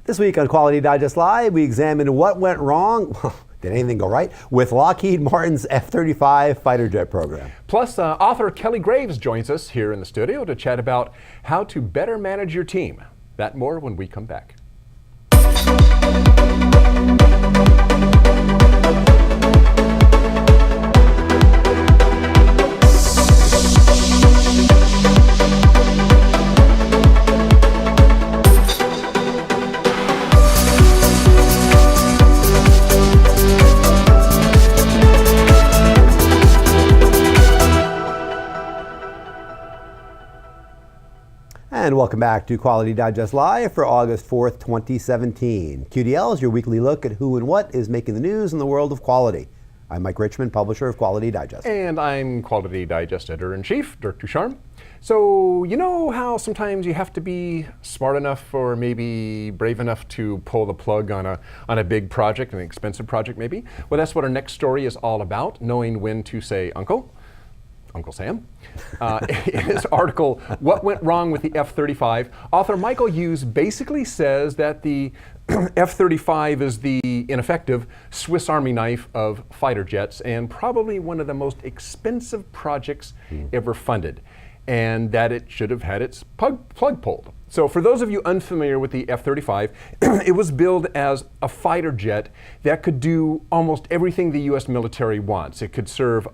This week on Quality Digest Live, we examine what went wrong, did anything go right, with Lockheed Martin's F-35 fighter jet program. Plus, author Kelly Graves joins us here in the studio to chat about how to better manage your team. That and more when we come back. And welcome back to Quality Digest Live for August 4th, 2017. QDL is your weekly look at who and what is making the news in the world of quality. I'm Mike Richmond, publisher of Quality Digest. And I'm Quality Digest Editor-in-Chief, Dirk Ducharme. So, you know how sometimes you have to be smart enough or maybe brave enough to pull the plug on a big project, an expensive project maybe? Well, that's what our next story is all about, knowing when to say Uncle Sam. In his article, What Went Wrong with the F-35, author Michael Hughes basically says that the F-35 is the ineffective Swiss Army knife of fighter jets and probably one of the most expensive projects ever funded, and that it should have had its plug pulled. So for those of you unfamiliar with the F-35, it was billed as a fighter jet that could do almost everything the U.S. military wants. It could serve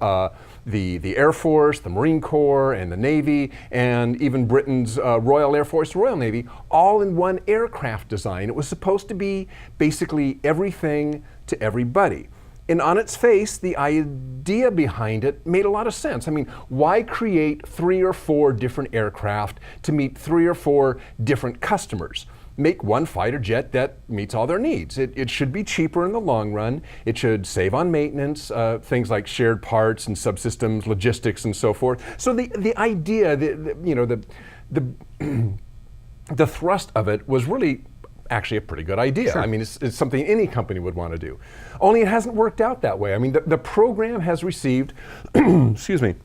the Air Force, the Marine Corps, and the Navy, and even Britain's Royal Air Force, Royal Navy, all in one aircraft design. It was supposed to be basically everything to everybody. And on its face, the idea behind it made a lot of sense. I mean, why create 3 or 4 different aircraft to meet 3 or 4 different customers? Make one fighter jet that meets all their needs. It should be cheaper in the long run. It should save on maintenance, things like shared parts and subsystems, logistics, and so forth. So the idea, the thrust of it was really actually a pretty good idea. Sure. I mean, it's something any company would want to do. Only it hasn't worked out that way. I mean, the program has received, excuse me,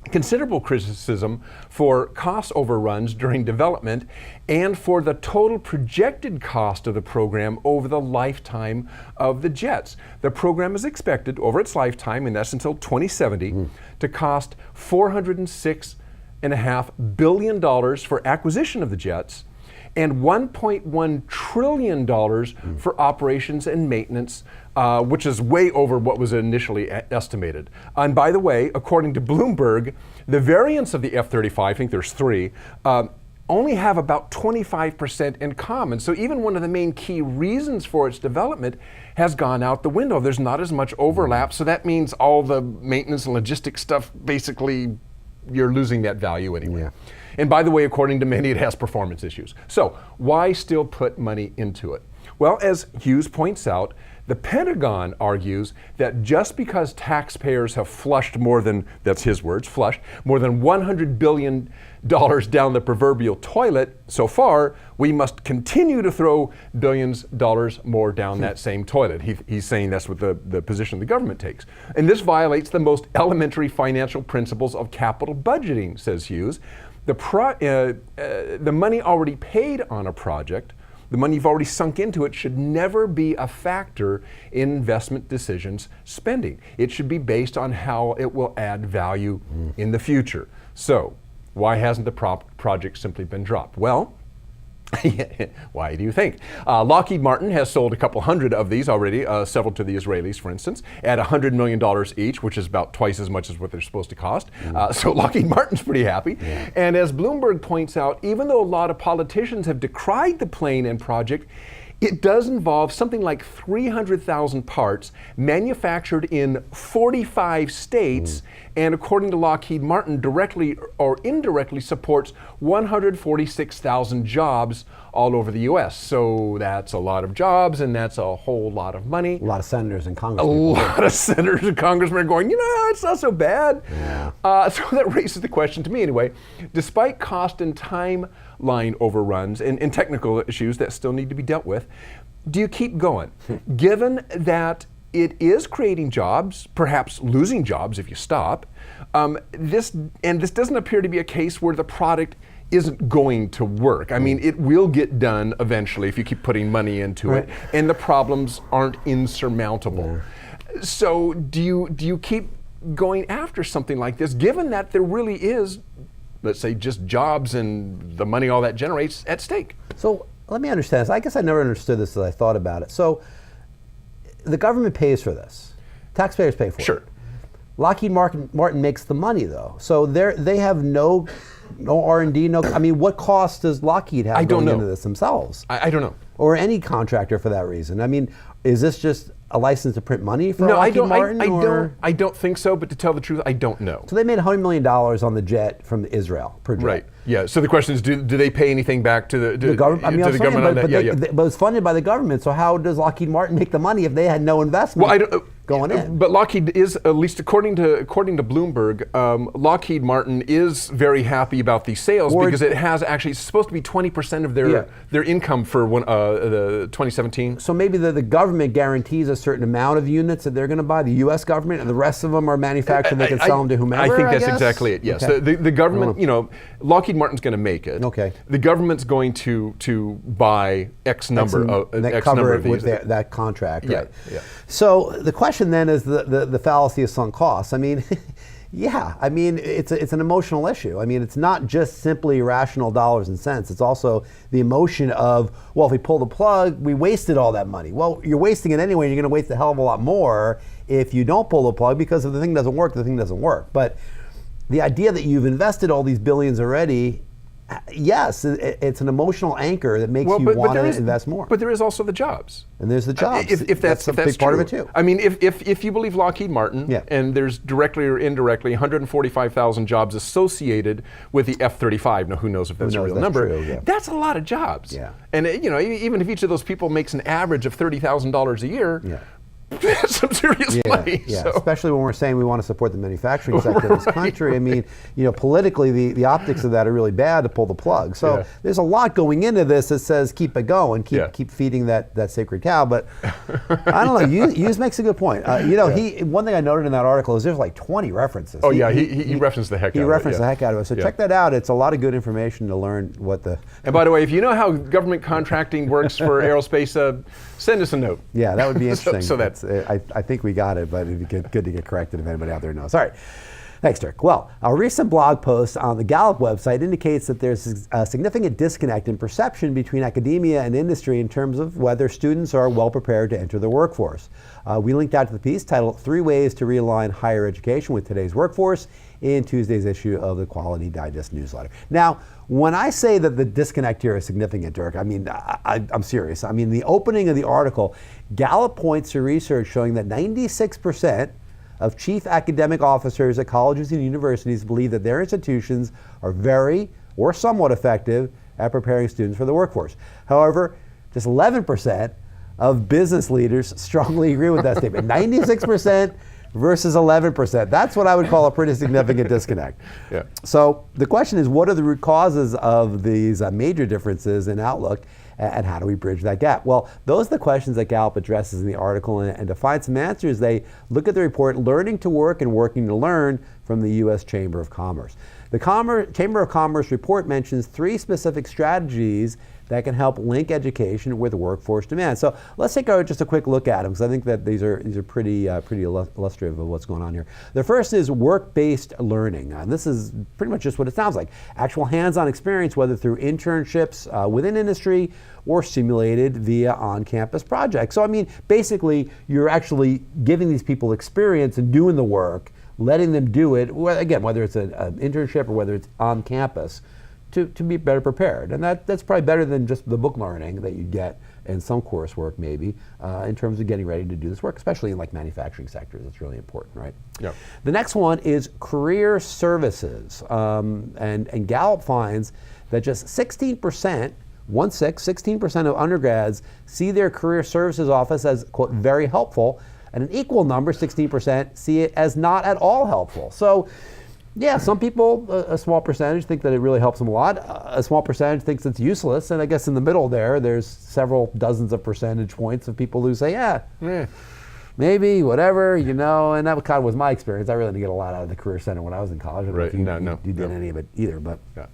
considerable criticism for cost overruns during development and for the total projected cost of the program over the lifetime of the jets. The program is expected over its lifetime, and that's until 2070, to cost $406.5 billion for acquisition of the jets and $1.1 trillion for operations and maintenance, which is way over what was initially estimated. And by the way, according to Bloomberg, the variants of the F-35, I think there's 3, only have about 25% in common. So even one of the main key reasons for its development has gone out the window. There's not as much overlap, so that means all the maintenance and logistics stuff, basically, you're losing that value anyway. Yeah. And by the way, according to many, it has performance issues. So why still put money into it? Well, as Hughes points out, the Pentagon argues that just because taxpayers have flushed more than, that's his words, flushed, more than $100 billion down the proverbial toilet so far, we must continue to throw billions of dollars more down that same toilet. He's saying that's what the position the government takes. And this violates the most elementary financial principles of capital budgeting, says Hughes. The money already paid on a project, the money you've already sunk into it, should never be a factor in investment decisions spending. It should be based on how it will add value in the future. So, why hasn't the project simply been dropped? Well, why do you think? Lockheed Martin has sold a couple hundred of these already, several to the Israelis, for instance, at $100 million each, which is about twice as much as what they're supposed to cost. So Lockheed Martin's pretty happy. Yeah. And as Bloomberg points out, even though a lot of politicians have decried the plane and project, it does involve something like 300,000 parts manufactured in 45 states, and according to Lockheed Martin, directly or indirectly supports 146,000 jobs all over the U.S. So that's a lot of jobs, and that's a whole lot of money. A lot of senators and congressmen. A lot of senators and congressmen are going, it's not so bad. Yeah. So that raises the question to me anyway. Despite cost and timeline overruns and technical issues that still need to be dealt with, do you keep going? Given that it is creating jobs, perhaps losing jobs if you stop, this doesn't appear to be a case where the product isn't going to work. I mean, it will get done eventually if you keep putting money into it, and the problems aren't insurmountable. So do you keep going after something like this, given that there really is, let's say, just jobs and the money all that generates at stake? So let me understand this. I guess I never understood this as I thought about it. So the government pays for this. Taxpayers pay for it. Sure. Lockheed Martin makes the money, though. So they have no R&D, I mean, what cost does Lockheed have going into this themselves? I don't know. Or any contractor for that reason. I mean, is this just a license to print money for Lockheed Martin? I don't think so, but to tell the truth, I don't know. So they made $100 million on the jet from Israel, per jet. Right, yeah. So the question is, do they pay anything back to the government? I mean, to the government on that? But it's funded by the government, so how does Lockheed Martin make the money if they had no investment going in? But Lockheed is, at least according to Bloomberg, Lockheed Martin is very happy about these sales because it has actually, it's supposed to be 20% of their income for the 2017. So maybe the government guarantees a certain amount of units that they're going to buy, the U.S. government, and the rest of them are manufactured. They can sell them to whomever. I think that's exactly it. Yes, okay. the government, Lockheed Martin's going to make it. Okay. The government's going to buy X number of these. With that contract. Yeah, right? Yeah. So the question then is the fallacy of sunk costs. I mean. Yeah, I mean, it's an emotional issue. I mean, it's not just simply rational dollars and cents. It's also the emotion of, well, if we pull the plug, we wasted all that money. Well, you're wasting it anyway, and you're going to waste a hell of a lot more if you don't pull the plug, because if the thing doesn't work, the thing doesn't work. But the idea that you've invested all these billions already, yes, it's an emotional anchor that makes you want to invest more. But there is also the jobs. And there's the jobs. If that's a big part of it too. I mean, if you believe Lockheed Martin, and there's directly or indirectly 145,000 jobs associated with the F-35. Now, who knows if that's a real number? True, that's a lot of jobs. Yeah. And even if each of those people makes an average of $30,000 a year. That's some serious money. Yeah, so. Especially when we're saying we want to support the manufacturing sector of this country. I mean, politically, the optics of that are really bad to pull the plug. So there's a lot going into this that says keep it going, keep feeding that sacred cow. But I don't know. Hughes makes a good point. One thing I noted in that article is there's like 20 references. Oh he referenced the heck out of it. He referenced the heck out of it. So check that out. It's a lot of good information to learn what the. And by the way, if you know how government contracting works for aerospace, send us a note. Yeah, that would be interesting. so that's. I think we got it, but it'd be good to get corrected if anybody out there knows. All right. Thanks, Dirk. Well, a recent blog post on the Gallup website indicates that there's a significant disconnect in perception between academia and industry in terms of whether students are well prepared to enter the workforce. We linked out to the piece titled 3 Ways to Realign Higher Education with Today's Workforce in Tuesday's issue of the Quality Digest newsletter. Now, when I say that the disconnect here is significant, Dirk, I mean, I'm serious. I mean, the opening of the article, Gallup points to research showing that 96% of chief academic officers at colleges and universities believe that their institutions are very or somewhat effective at preparing students for the workforce. However, just 11% of business leaders strongly agree with that statement. 96% versus 11%. That's what I would call a pretty significant disconnect. Yeah. So the question is, what are the root causes of these major differences in outlook, and how do we bridge that gap? Well, those are the questions that Gallup addresses in the article, and to find some answers, they look at the report, Learning to Work and Working to Learn from the U.S. Chamber of Commerce. The Chamber of Commerce report mentions 3 specific strategies that can help link education with workforce demand. So let's take just a quick look at them, because I think that these are pretty illustrative of what's going on here. The first is work-based learning. This is pretty much just what it sounds like. Actual hands-on experience, whether through internships within industry or simulated via on-campus projects. So I mean, basically, you're actually giving these people experience and doing the work, letting them do it, again, whether it's an internship or whether it's on campus, to be better prepared. And that's probably better than just the book learning that you get in some coursework maybe, in terms of getting ready to do this work, especially in like manufacturing sectors. It's really important, right? Yeah. The next one is career services. And Gallup finds that just 16%, 16% of undergrads see their career services office as, quote, very helpful, and an equal number, 16%, see it as not at all helpful. So, yeah, some people, a small percentage, think that it really helps them a lot. A small percentage thinks it's useless, and I guess in the middle there's several dozens of percentage points of people who say, maybe, whatever, and that kind of was my experience. I really didn't get a lot out of the Career Center when I was in college. I don't know if you did any of it either, but. Yeah.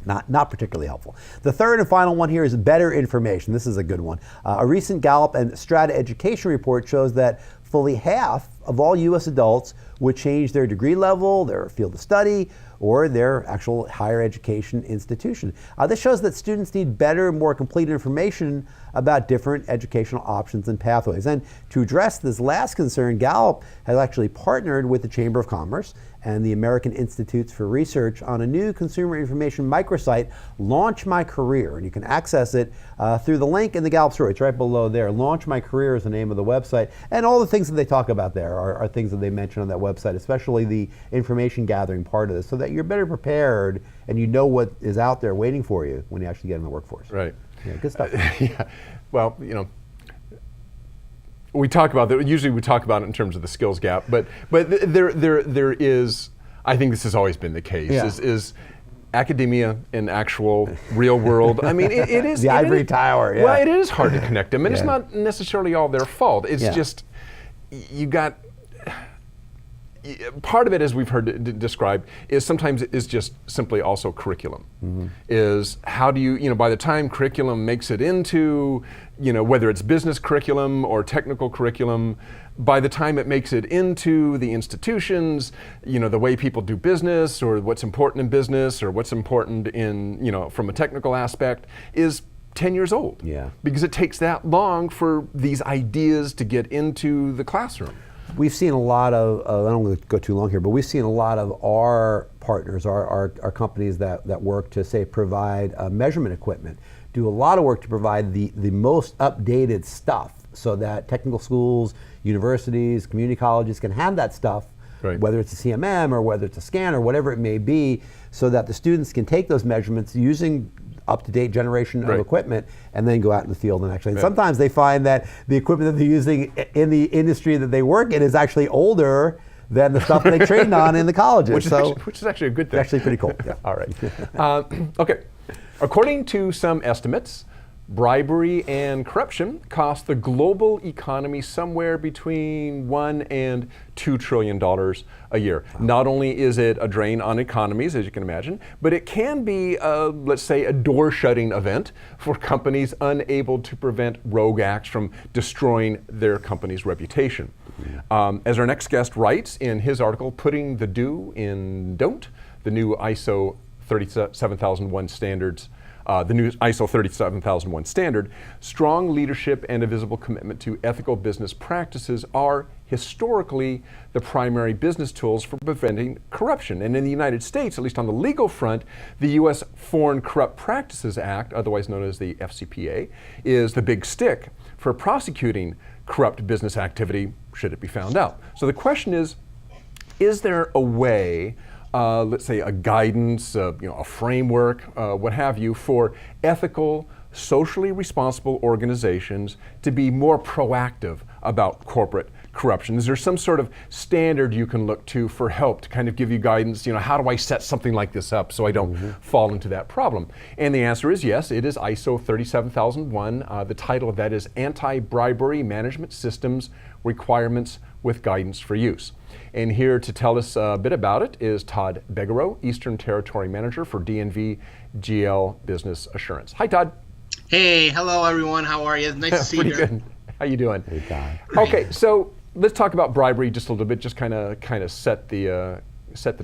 not particularly helpful. The third and final one here is better information. This is a good one. A recent Gallup and Strata education report shows that fully half of all U.S. adults would change their degree level, their field of study, or their actual higher education institution. This shows that students need better, more complete information about different educational options and pathways. And to address this last concern, Gallup has actually partnered with the Chamber of Commerce and the American Institutes for Research on a new consumer information microsite, Launch My Career. And you can access it through the link in the Gallup story. It's right below there. Launch My Career is the name of the website. And all the things that they talk about there are things that they mention on that website, especially the information gathering part of this, so that you're better prepared and you know what is out there waiting for you when you actually get in the workforce. Right. Yeah, good stuff. Yeah. Well, we talk about that. Usually, we talk about it in terms of the skills gap, but there is. I think this has always been the case. Yeah. Is academia and actual real world. I mean, it is the ivory tower. Yeah. Well, it is hard to connect them, and Yeah. it's not necessarily all their fault. It's Yeah. just you got. Part of it, as we've heard it described, is sometimes it is just simply also curriculum. Is how do you, by the time curriculum makes it into, whether it's business curriculum or technical curriculum, by the time it makes it into the institutions, the way people do business or what's important in business or what's important in, from a technical aspect is 10 years old. Yeah. Because it takes that long for these ideas to get into the classroom. We've seen a lot of, I don't want to go too long here, but we've seen a lot of our partners, our companies that work to, say, provide measurement equipment, do a lot of work to provide the most updated stuff so that technical schools, universities, community colleges can have that stuff, right. Whether it's a CMM or whether it's a scan or whatever it may be, so that the students can take those measurements using up-to-date generation of right. equipment and then go out in the field and actually, and yeah. sometimes they find that the equipment that they're using in the industry that they work in is actually older than the stuff they trained on in the colleges. Which is actually a good thing. It's actually pretty cool. Yeah. All right. Okay. According to some estimates, bribery and corruption cost the global economy somewhere between $1 and $2 trillion a year. Wow. Not only is it a drain on economies, as you can imagine, but it can be, let's say, a door-shutting event for companies unable to prevent rogue acts from destroying their company's reputation. As our next guest writes in his article, Putting the Do in Don't, the new ISO 37001 standards, the new ISO 37001 standard, strong leadership and a visible commitment to ethical business practices are historically the primary business tools for preventing corruption. And in the United States, at least on the legal front, the U.S. Foreign Corrupt Practices Act, otherwise known as the FCPA, is the big stick for prosecuting corrupt business activity should it be found out. So the question is there a way, let's say a guidance, a framework, what have you, for ethical, socially responsible organizations to be more proactive about corporate corruption? Is there some sort of standard you can look to for help to kind of give you guidance, how do I set something like this up so I don't fall into that problem? And the answer is yes, it is ISO 37001. The title of that is Anti-Bribery Management Systems Requirements with Guidance for Use. And here to tell us a bit about it is Todd Beggar, Eastern Territory Manager for DNV GL Business Assurance. Hi, Todd. Hey, hello everyone. How are you? Nice to see you. Pretty good. How you doing? Hey, Todd. Okay, so let's talk about bribery just a little bit, just kind of set the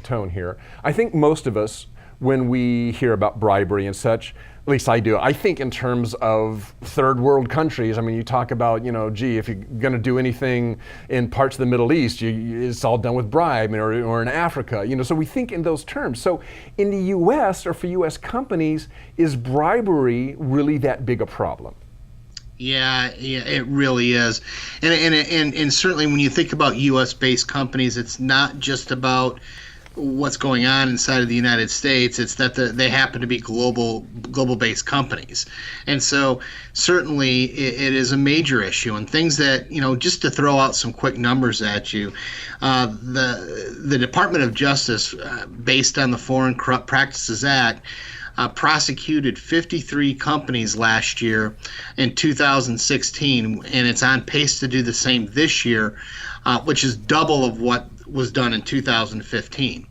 tone here. I think most of us, when we hear about bribery and such, at least I do, I think in terms of third world countries. I mean, you talk about, if you're going to do anything in parts of the Middle East, it's all done with bribe, or in Africa, so we think in those terms. So in the U.S. or for U.S. companies, is bribery really that big a problem? Yeah, it really is. And certainly when you think about U.S.-based companies, it's not just about what's going on inside of the United States. It's that they happen to be global-based companies. And so certainly it is a major issue. And things that, just to throw out some quick numbers at you, the Department of Justice, based on the Foreign Corrupt Practices Act, prosecuted 53 companies last year in 2016, and it's on pace to do the same this year, which is double of what was done in 2015.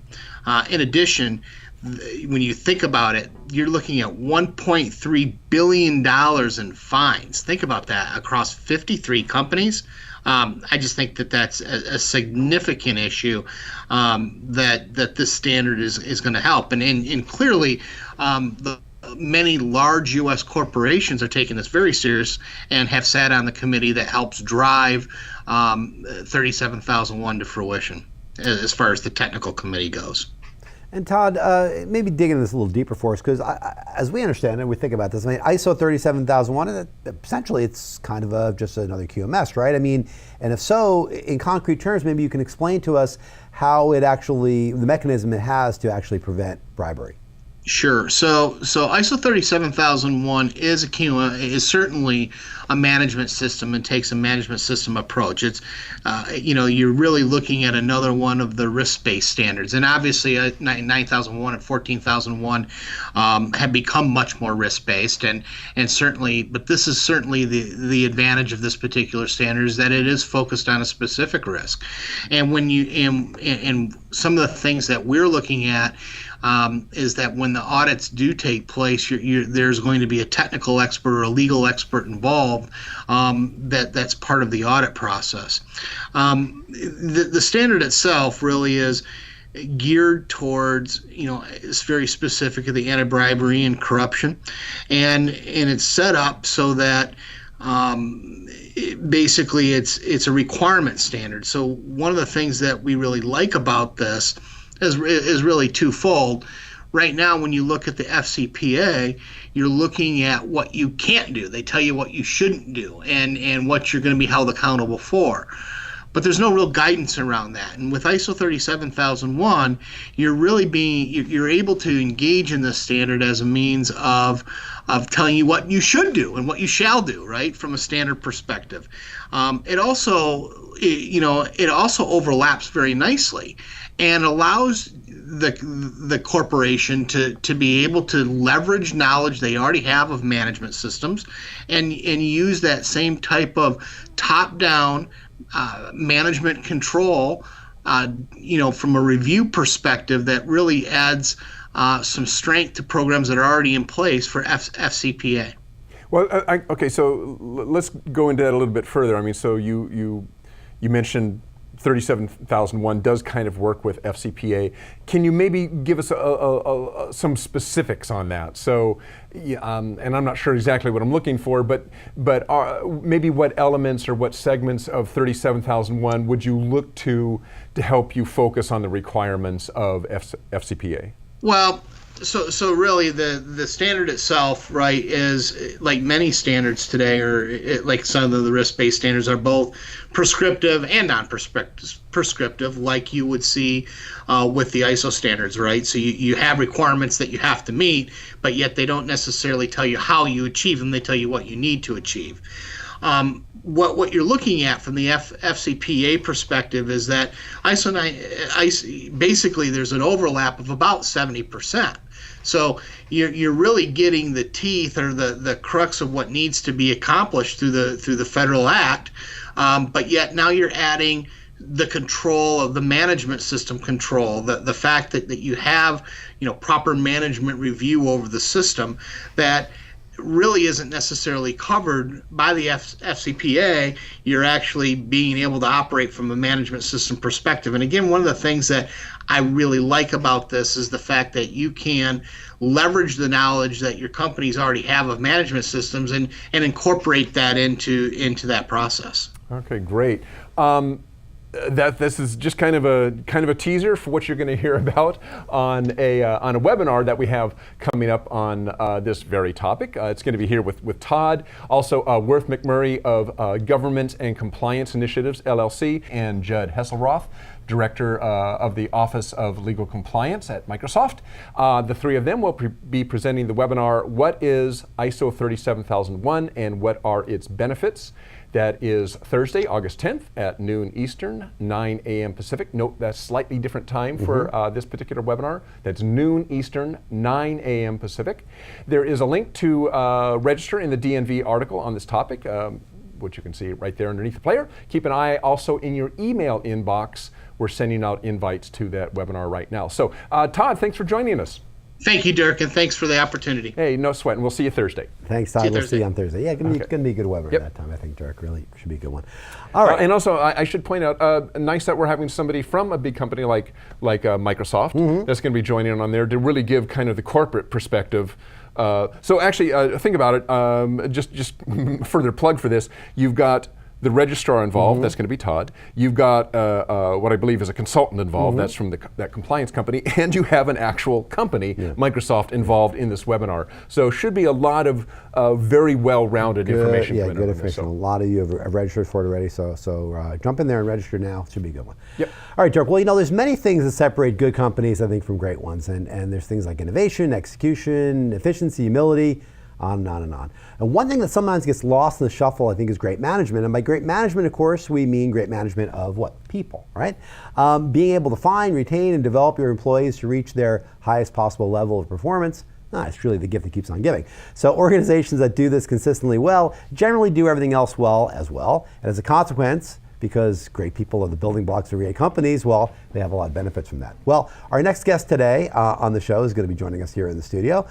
In addition, when you think about it, you're looking at $1.3 billion in fines. Think about that across 53 companies. I just think that that's a significant issue that this standard is going to help. And clearly, the many large U.S. corporations are taking this very serious and have sat on the committee that helps drive 37001 to fruition as far as the technical committee goes. And Todd, maybe dig into this a little deeper for us, because as we understand it, we think about this. I mean, ISO 37001, essentially, it's kind of just another QMS, right? I mean, and if so, in concrete terms, maybe you can explain to us how it actually, the mechanism it has to actually prevent bribery. Sure. So ISO 37001 is certainly a management system and takes a management system approach. It's, you're really looking at another one of the risk-based standards. And obviously 9001 and 14001 have become much more risk-based. And certainly, but this is certainly the advantage of this particular standard is that it is focused on a specific risk. And when you, and some of the things that we're looking at is that when the audits do take place, there's going to be a technical expert or a legal expert involved that's part of the audit process. The standard itself really is geared towards, it's very specific to the anti-bribery and corruption, and it's set up so that basically it's a requirement standard. So one of the things that we really like about this is really twofold. Right now, when you look at the FCPA, you're looking at what you can't do. They tell you what you shouldn't do and what you're going to be held accountable for. But there's no real guidance around that. And with ISO 37001, you're able to engage in this standard as a means of telling you what you should do and what you shall do, right, from a standard perspective. It also overlaps very nicely and allows the corporation to be able to leverage knowledge they already have of management systems and use that same type of top-down management control, from a review perspective that really adds some strength to programs that are already in place for FCPA. Well, okay, so let's go into that a little bit further. I mean, so you mentioned 37001 does kind of work with FCPA. Can you maybe give us some specifics on that? So, and I'm not sure exactly what I'm looking for, but maybe what elements or what segments of 37001 would you look to help you focus on the requirements of FCPA? Well, so really the standard itself, right, is like many standards today, or like some of the risk-based standards are both prescriptive and non-prescriptive, like you would see with the ISO standards, right? So you have requirements that you have to meet, but yet they don't necessarily tell you how you achieve them. They tell you what you need to achieve. What you're looking at from the FCPA perspective is that basically there's an overlap of about 70%. So you're really getting the teeth or the crux of what needs to be accomplished through the federal act, but yet now you're adding the control of the management system control, the fact that you have proper management review over the system that really isn't necessarily covered by the FCPA. You're actually being able to operate from a management system perspective. And again, one of the things that I really like about this is the fact that you can leverage the knowledge that your companies already have of management systems and incorporate that into that process. Okay, great. This is just kind of a teaser for what you're going to hear about on a webinar that we have coming up on this very topic. It's going to be here with Todd, also Worth McMurray of Government and Compliance Initiatives LLC, and Judd Hesselroth, Director of the Office of Legal Compliance at Microsoft. The three of them will be presenting the webinar, What is ISO 37001 and what are its benefits? That is Thursday, August 10th at noon Eastern, 9 a.m. Pacific. Note that's slightly different time for this particular webinar. That's noon Eastern, 9 a.m. Pacific. There is a link to register in the DNV article on this topic, which you can see right there underneath the player. Keep an eye also in your email inbox. We're sending out invites to that webinar right now. So Todd, thanks for joining us. Thank you, Dirk, and thanks for the opportunity. Hey, no sweat, and we'll see you Thursday. Thanks, Todd. See you We'll see you Thursday. on Thursday. Yeah, gonna be a good webinar Yep. that time. I think, Dirk. Really should be a good one. All right. And also, I should point out, nice that we're having somebody from a big company like Microsoft that's going to be joining on there to really give kind of the corporate perspective. So actually, think about it. Just further plug for this. You've got the registrar involved, that's going to be Todd. You've got what I believe is a consultant involved, that's from that compliance company, and you have an actual company, Microsoft, involved in this webinar. So should be a lot of very well-rounded information. Yeah, coming good out from this. information. A lot of you have registered for it already, so jump in there and register now. It should be a good one. Yep. All right, Dirk. Well, there's many things that separate good companies, I think, from great ones, and there's things like innovation, execution, efficiency, humility, on and on and on. And one thing that sometimes gets lost in the shuffle, I think, is great management. And by great management, of course, we mean great management of what? People, right? Being able to find, retain, and develop your employees to reach their highest possible level of performance. It's truly the gift that keeps on giving. So organizations that do this consistently well generally do everything else well as well. And as a consequence, because great people are the building blocks of great companies, well, they have a lot of benefits from that. Well, our next guest today on the show is going to be joining us here in the studio,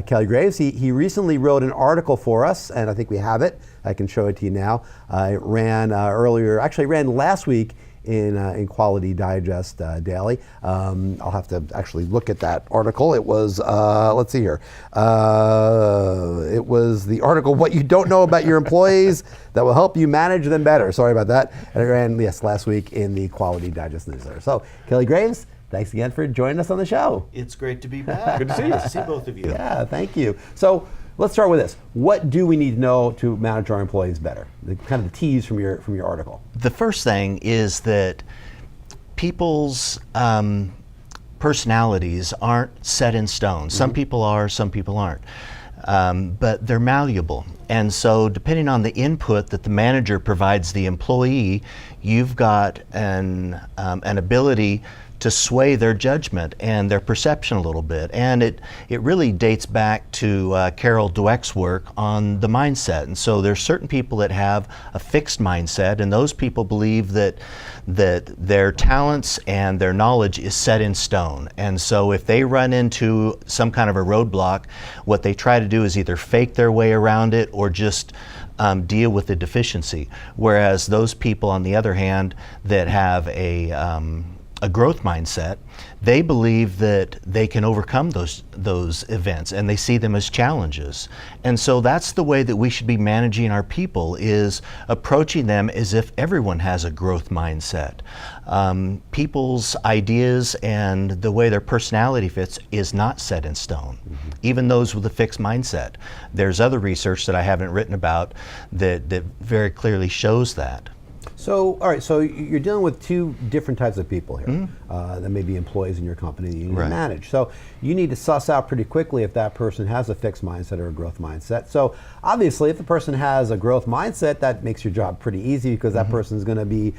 Kelly Graves. He recently wrote an article for us, and I think we have it. I can show it to you now. It ran ran last week in Quality Digest Daily. I'll have to actually look at that article. It was, let's see here. It was the article, What You Don't Know About Your Employees That Will Help You Manage Them Better. Sorry about that. And it ran, last week in the Quality Digest newsletter. So, Kelly Graves, thanks again for joining us on the show. It's great to be back. Good to see you. Nice to see both of you. Yeah, thank you. So, let's start with this. What do we need to know to manage our employees better? The kind of the tease from your article. The first thing is that people's personalities aren't set in stone. Some people are, some people aren't. But they're malleable. And so depending on the input that the manager provides the employee, you've got an ability to sway their judgment and their perception a little bit. And it really dates back to Carol Dweck's work on the mindset. And so there's certain people that have a fixed mindset, and those people believe that their talents and their knowledge is set in stone. And so if they run into some kind of a roadblock, what they try to do is either fake their way around it or just deal with the deficiency. Whereas those people, on the other hand, that have a growth mindset, they believe that they can overcome those events, and they see them as challenges. And so that's the way that we should be managing our people, is approaching them as if everyone has a growth mindset. People's ideas and the way their personality fits is not set in stone, even those with a fixed mindset. There's other research that I haven't written about that very clearly shows that. So, all right, so you're dealing with two different types of people here. That may be employees in your company that you need to manage. So you need to suss out pretty quickly if that person has a fixed mindset or a growth mindset. So obviously, if the person has a growth mindset, that makes your job pretty easy, because that person is going to be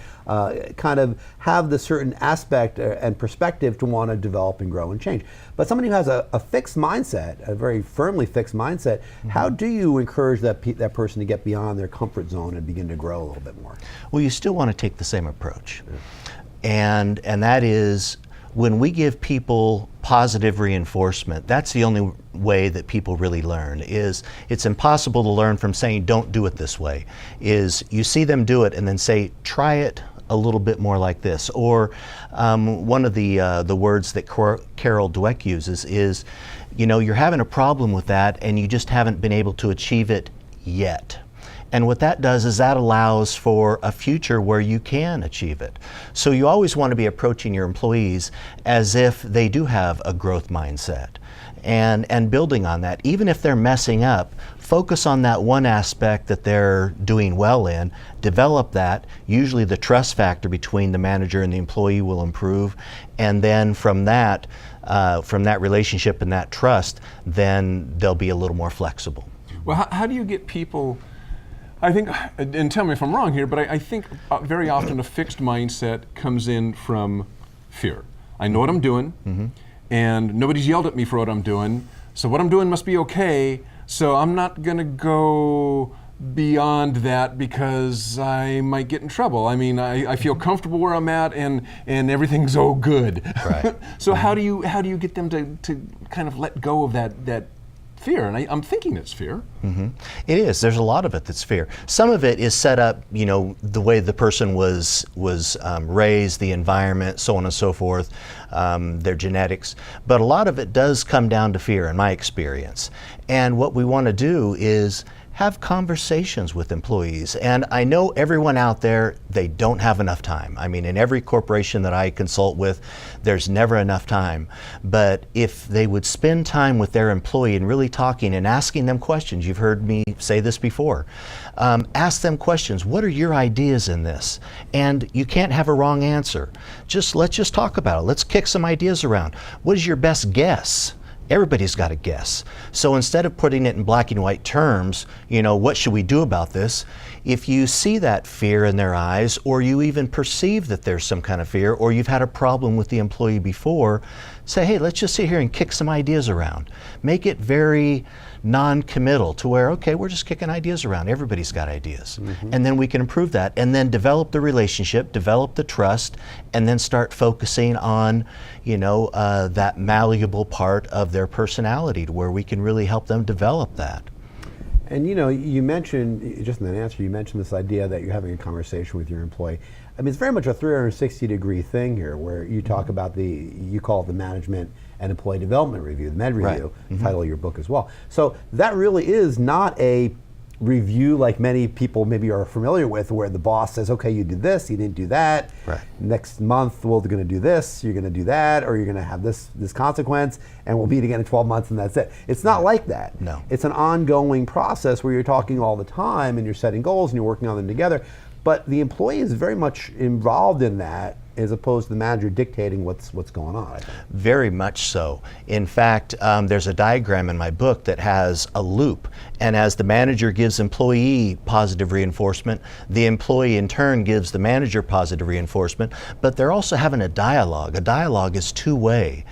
kind of have the certain aspect and perspective to want to develop and grow and change. But somebody who has a fixed mindset, a very firmly fixed mindset, how do you encourage that person to get beyond their comfort zone and begin to grow a little bit more? Well, you still want to take the same approach. And that is, when we give people positive reinforcement, that's the only way that people really learn. It's impossible to learn from saying, don't do it this way. Is you see them do it and then say, try it a little bit more like this. Or one of the words that Carol Dweck uses is, you're having a problem with that and you just haven't been able to achieve it yet. And what that does is that allows for a future where you can achieve it. So you always want to be approaching your employees as if they do have a growth mindset, and building on that. Even if they're messing up, focus on that one aspect that they're doing well in, develop that. Usually the trust factor between the manager and the employee will improve, and then from that relationship and that trust, then they'll be a little more flexible. Well, how do you get people, I think, and tell me if I'm wrong here, but I think very often a fixed mindset comes in from fear. I know what I'm doing, and nobody's yelled at me for what I'm doing, so what I'm doing must be okay, so I'm not going to go beyond that because I might get in trouble. I mean, I feel comfortable where I'm at, and everything's good. Right. So how do you get them to kind of let go of that fear? And I'm thinking it's fear. It is. There's a lot of it that's fear. Some of it is set up, the way the person was raised, the environment, so on and so forth, their genetics. But a lot of it does come down to fear, in my experience. And what we want to do is have conversations with employees. And I know everyone out there, they don't have enough time. I mean, in every corporation that I consult with, there's never enough time. But if they would spend time with their employee and really talking and asking them questions, you've heard me say this before, ask them questions. What are your ideas in this? And you can't have a wrong answer. Let's just talk about it. Let's kick some ideas around. What is your best guess? Everybody's got a guess. So instead of putting it in black and white terms, what should we do about this? If you see that fear in their eyes, or you even perceive that there's some kind of fear, or you've had a problem with the employee before, say, hey, let's just sit here and kick some ideas around. Make it very non-committal to where, okay, we're just kicking ideas around. Everybody's got ideas. And then we can improve that, and then develop the relationship, develop the trust, and then start focusing on, that malleable part of their personality to where we can really help them develop that. And you mentioned, just in that answer, you mentioned this idea that you're having a conversation with your employee. I mean, it's very much a 360-degree thing here, where you talk about you call it the management and employee development review, the MED review, title of your book as well. So that really is not a review like many people maybe are familiar with, where the boss says, okay, you did this, you didn't do that. Right. Next month, we're going to do this, you're going to do that, or you're going to have this consequence, and we'll meet again in 12 months, and that's it. It's not like that. No. It's an ongoing process where you're talking all the time, and you're setting goals, and you're working on them together. But the employee is very much involved in that, as opposed to the manager dictating what's going on, I think. Very much so. In fact, there's a diagram in my book that has a loop, and as the manager gives employee positive reinforcement, the employee in turn gives the manager positive reinforcement, but they're also having a dialogue. A dialogue is two-way,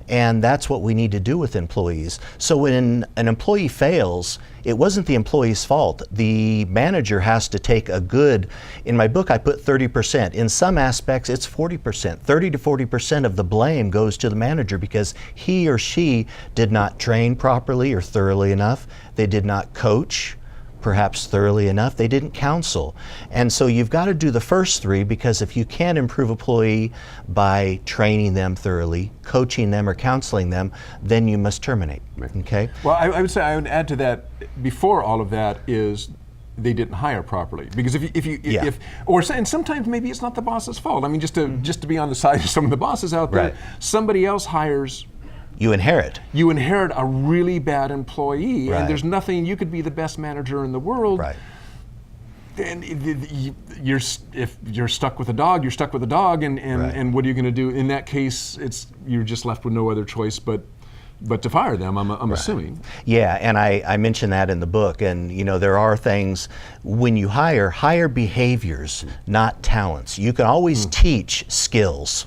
and that's what we need to do with employees. So when an employee fails, it wasn't the employee's fault. The manager has to take in my book I put 30%. In some aspects it's 40%. 30 to 40% of the blame goes to the manager because he or she did not train properly or thoroughly enough. They did not coach perhaps thoroughly enough. They didn't counsel. And so you've got to do the first three, because if you can't improve employee by training them thoroughly, coaching them, or counseling them, then you must terminate. Okay? Well, I would say I would add to that, before all of that is they didn't hire properly. Because and sometimes maybe it's not the boss's fault. I mean, just to be on the side of some of the bosses out there, Right. Somebody else hires. You inherit. You inherit a really bad employee, Right. and there's nothing. You could be the best manager in the world, Right. and if you're stuck with a dog, you're stuck with a dog, and Right. what are you going to do in that case? You're just left with no other choice but to fire them. I'm assuming. Yeah, and I mention that in the book, and there are things when you hire behaviors, not talents. You can always teach skills.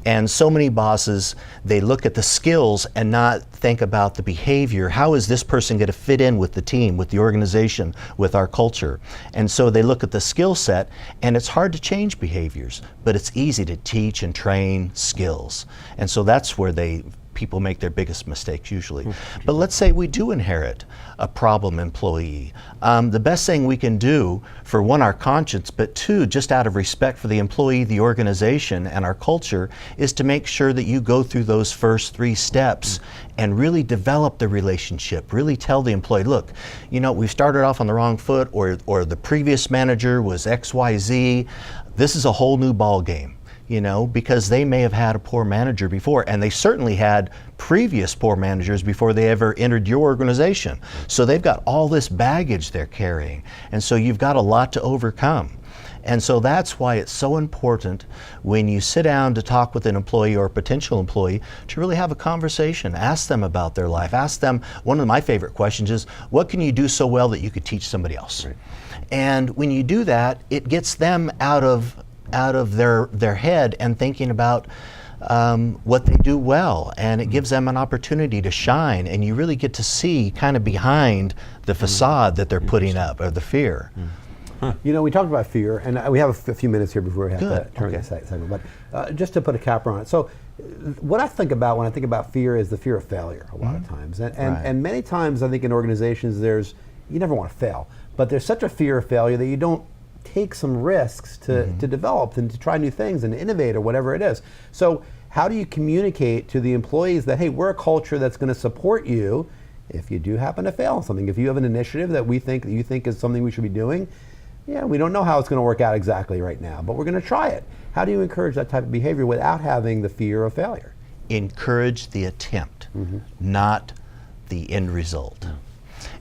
And so many bosses, they look at the skills and not think about the behavior. How is this person going to fit in with the team, with the organization, with our culture? And so they look at the skill set, and it's hard to change behaviors, but it's easy to teach and train skills. And so that's where people make their biggest mistakes usually. But let's say we do inherit a problem employee. The best thing we can do, for one, our conscience, but two, just out of respect for the employee, the organization, and our culture, is to make sure that you go through those first three steps and really develop the relationship. Really tell the employee, look, we've started off on the wrong foot, or the previous manager was XYZ. This is a whole new ball game. Because they may have had a poor manager before, and they certainly had previous poor managers before they ever entered your organization. So they've got all this baggage they're carrying, and so you've got a lot to overcome. And so that's why it's so important when you sit down to talk with an employee or a potential employee to really have a conversation. Ask them about their life. Ask them, one of my favorite questions is, what can you do so well that you could teach somebody else? Right. And when you do that, it gets them out of their head and thinking about what they do well, and it gives them an opportunity to shine, and you really get to see kind of behind the facade that they're putting up, or the fear. You know, we talked about fear, and we have a few minutes here before we have Good. to turn Okay. the segment, but just to put a capper on it. So what I think about when I think about fear is the fear of failure a lot of times. And many times I think in organizations you never want to fail, but there's such a fear of failure that you don't take some risks to develop and to try new things and innovate or whatever it is. So how do you communicate to the employees that, hey, we're a culture that's going to support you if you do happen to fail on something? If you have an initiative that you think is something we should be doing, yeah, we don't know how it's going to work out exactly right now, but we're going to try it. How do you encourage that type of behavior without having the fear of failure? Encourage the attempt, not the end result.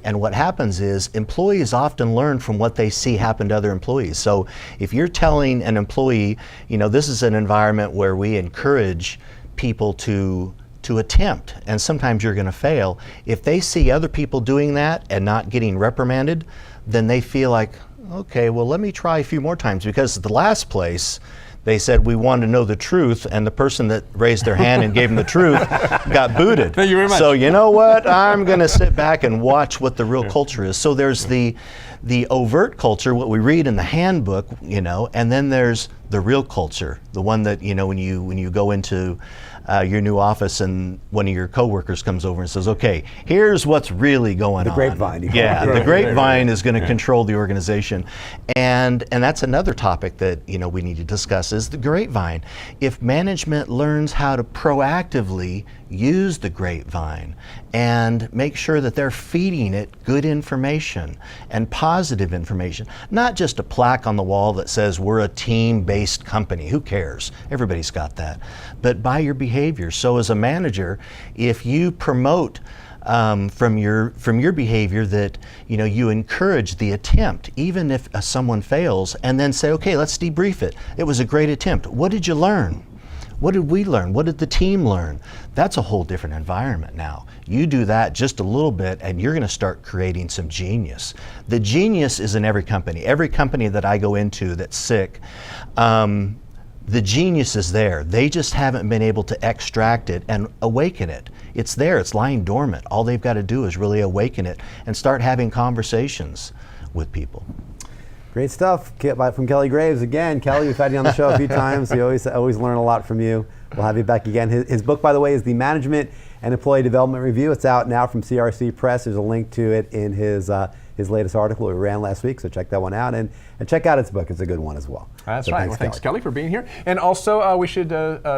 And what happens is employees often learn from what they see happen to other employees. So if you're telling an employee, you know, this is an environment where we encourage people to attempt, and sometimes you're going to fail. If they see other people doing that and not getting reprimanded, then they feel like, okay, well, let me try a few more times, because the last place they said we wanted to know the truth, and the person that raised their hand and gave them the truth got booted. Thank you very much. So you know what? I'm going to sit back and watch what the real culture is. So there's the overt culture, what we read in the handbook, you know, and then there's the real culture, the one that, you know, when you go into your new office and one of your coworkers comes over and says, okay, here's what's really going on. The grapevine. Yeah, the grapevine is going to control the organization. And that's another topic that, you know, we need to discuss is the grapevine. If management learns how to proactively use the grapevine and make sure that they're feeding it good information and positive information, not just a plaque on the wall that says we're a team-based company. Who cares? Everybody's got that. But by your behavior. So as a manager, if you promote from your behavior that, you know, you encourage the attempt, even if someone fails, and then say, okay, let's debrief it. It was a great attempt. What did you learn? What did we learn? What did the team learn? That's a whole different environment now. You do that just a little bit and you're going to start creating some genius. The genius is in every company. Every company that I go into that's sick, the genius is there. They just haven't been able to extract it and awaken it. It's there, it's lying dormant. All they've got to do is really awaken it and start having conversations with people. Great stuff from Kelly Graves. Again, Kelly, we've had you on the show a few times. We always learn a lot from you. We'll have you back again. His book, by the way, is The Management and Employee Development Review. It's out now from CRC Press. There's a link to it in his latest article we ran last week, so check that one out. And check out his book. It's a good one as well. That's so right. Thanks, Kelly, for being here. And also, we should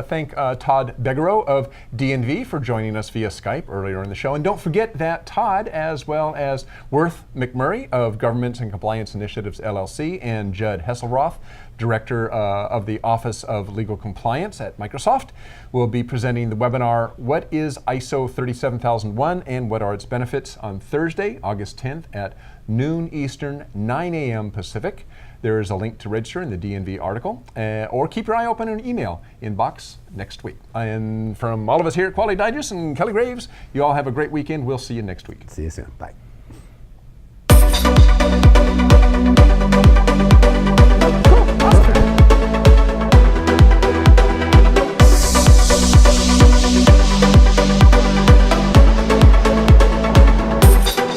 thank Todd Beggar of DNV for joining us via Skype earlier in the show. And don't forget that Todd, as well as Worth McMurray of Government and Compliance Initiatives, LLC, and Judd Hesselroth, Director of the Office of Legal Compliance at Microsoft, will be presenting the webinar, What is ISO 37001 and What Are Its Benefits, on Thursday, August 10th at noon Eastern, 9 a.m. Pacific. There is a link to register in the DNV article, or keep your eye open in an email inbox next week. And from all of us here at Quality Digest and Kelly Graves, you all have a great weekend. We'll see you next week. See you soon. Bye.